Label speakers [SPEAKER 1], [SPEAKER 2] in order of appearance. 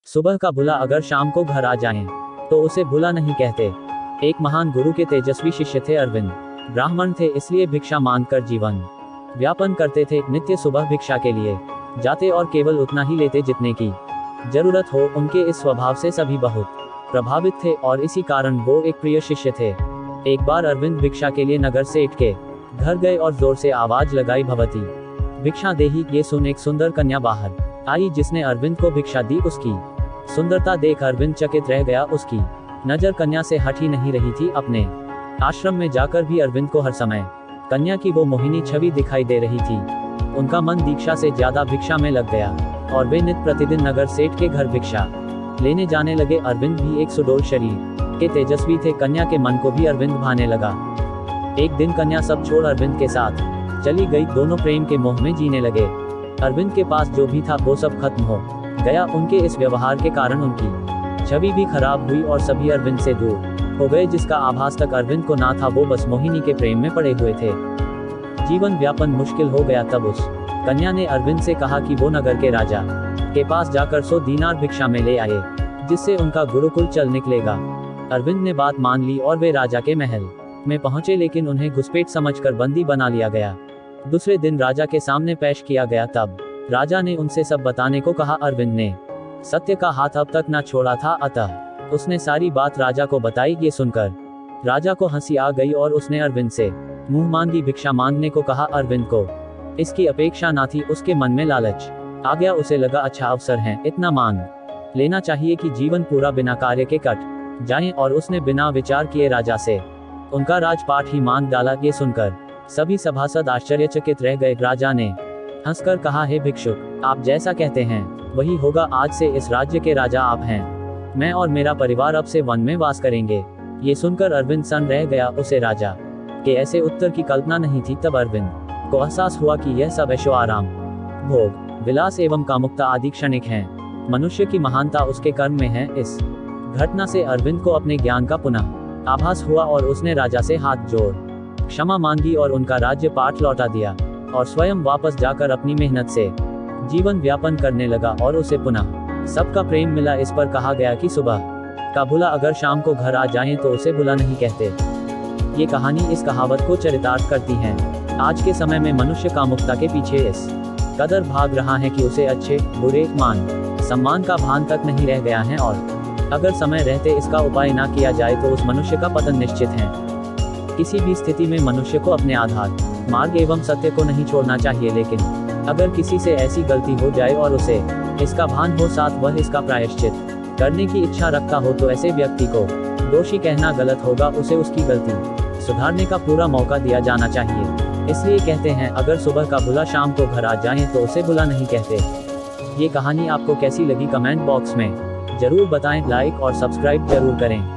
[SPEAKER 1] सुबह का भुला अगर शाम को घर आ जाए तो उसे भुला नहीं कहते। एक महान गुरु के तेजस्वी शिष्य थे अरविंद। ब्राह्मण थे, इसलिए भिक्षा मांगकर जीवन व्यापन करते थे। नित्य सुबह भिक्षा के लिए जाते और केवल उतना ही लेते जितने की जरूरत हो। उनके इस स्वभाव से सभी बहुत प्रभावित थे और इसी कारण वो एक प्रिय शिष्य थे। एक बार अरविंद भिक्षा के लिए नगर सेठ के घर गए और जोर से आवाज लगाई, भवती भिक्षा देही। ये सुन एक सुंदर कन्या बाहर आई जिसने अरविंद को भिक्षा दी। उसकी सुंदरता देख अरविंद चकित रह गया। उसकी नजर कन्या से हट ही नहीं रही थी। अपने आश्रम में जाकर भी अरविंद को हर समय कन्या की वो मोहिनी छवि दिखाई दे रही थी। उनका मन दीक्षा से ज्यादा भिक्षा में लग गया और वे नित्य प्रतिदिन नगर सेठ के घर भिक्षा लेने जाने लगे। अरविंद भी एक सुडौल शरीर के तेजस्वी थे। कन्या के मन को भी अरविंद भाने लगा। एक दिन कन्या सब छोड़ अरविंद के साथ चली गई। दोनों प्रेम के मोह में जीने लगे। अरविंद के पास जो भी था वो सब खत्म हो गया। उनके इस व्यवहार के कारण उनकी छवि भी खराब हुई और सभी अरविंद से दूर हो गए। जिसका आभास तक अरविंद को ना था, वो बस मोहिनी के प्रेम में पड़े हुए थे। जीवन व्यापन मुश्किल हो गया। तब उस कन्या ने अरविंद से कहा कि वो नगर के राजा के पास जाकर 100 दीनार भिक्षा में ले आए, जिससे उनका गुरुकुल चल निकलेगा। अरविंद ने बात मान ली और वे राजा के महल में पहुंचे, लेकिन उन्हें घुसपैठ समझकर बंदी बना लिया गया। दूसरे दिन राजा के सामने पेश किया गया। तब राजा ने उनसे सब बताने को कहा। अरविंद ने सत्य का हाथ अब तक न छोड़ा था, अतः उसने सारी बात राजा को बताई। ये सुनकर राजा को हंसी आ गई और उसने अरविंद से मुंह मांगी भिक्षा मांगने को कहा। अरविंद को इसकी अपेक्षा ना थी। उसके मन में लालच आ गया। उसे लगा अच्छा अवसर है, इतना मांग लेना चाहिए कि जीवन पूरा बिना कार्य के कट जाए। और उसने बिना विचार किए राजा से उनका राजपाट ही मांग डाला। ये सुनकर सभी सभासद आश्चर्यचकित रह गए। राजा ने हंसकर कहा, हे भिक्षुक, आप जैसा कहते हैं वही होगा। आज से इस राज्य के राजा आप हैं। मैं और मेरा परिवार अब से वन में वास करेंगे। ये सुनकर अरविंद सन्न रह गया। उसे राजा के ऐसे उत्तर की कल्पना नहीं थी। तब अरविंद को एहसास हुआ कि यह सब ऐशो आराम, भोग विलास एवं कामुकता आदि क्षणिक हैं। मनुष्य की महानता उसके कर्म में है। इस घटना से अरविंद को अपने ज्ञान का पुनः आभास हुआ और उसने राजा से हाथ जोड़ क्षमा मांगी और उनका राज्य पाठ लौटा दिया और स्वयं वापस जाकर अपनी मेहनत से जीवन व्यापन करने लगा और उसे पुनः सबका प्रेम मिला। इस पर कहा गया कि सुबह का भुला अगर शाम को घर आ जाए तो उसे भुला नहीं कहते। ये कहानी इस कहावत को चरितार्थ करती है। आज के समय में मनुष्य कामुकता के पीछे इस कदर भाग रहा है कि उसे अच्छे बुरे मान सम्मान का भान तक नहीं रह गया है, और अगर समय रहते इसका उपाय ना किया जाए तो उस मनुष्य का पतन निश्चित है। किसी भी स्थिति में मनुष्य को अपने आधार मार्ग एवं सत्य को नहीं छोड़ना चाहिए, लेकिन अगर किसी से ऐसी गलती हो जाए और उसे इसका भान हो, साथ वह इसका प्रायश्चित करने की इच्छा रखता हो, तो ऐसे व्यक्ति को दोषी कहना गलत होगा। उसे उसकी गलती सुधारने का पूरा मौका दिया जाना चाहिए। इसलिए कहते हैं, अगर सुबह का भुला शाम को घर आ जाए तो उसे भुला नहीं कहते। ये कहानी आपको कैसी लगी कमेंट बॉक्स में जरूर बताएं। लाइक और सब्सक्राइब जरूर करें।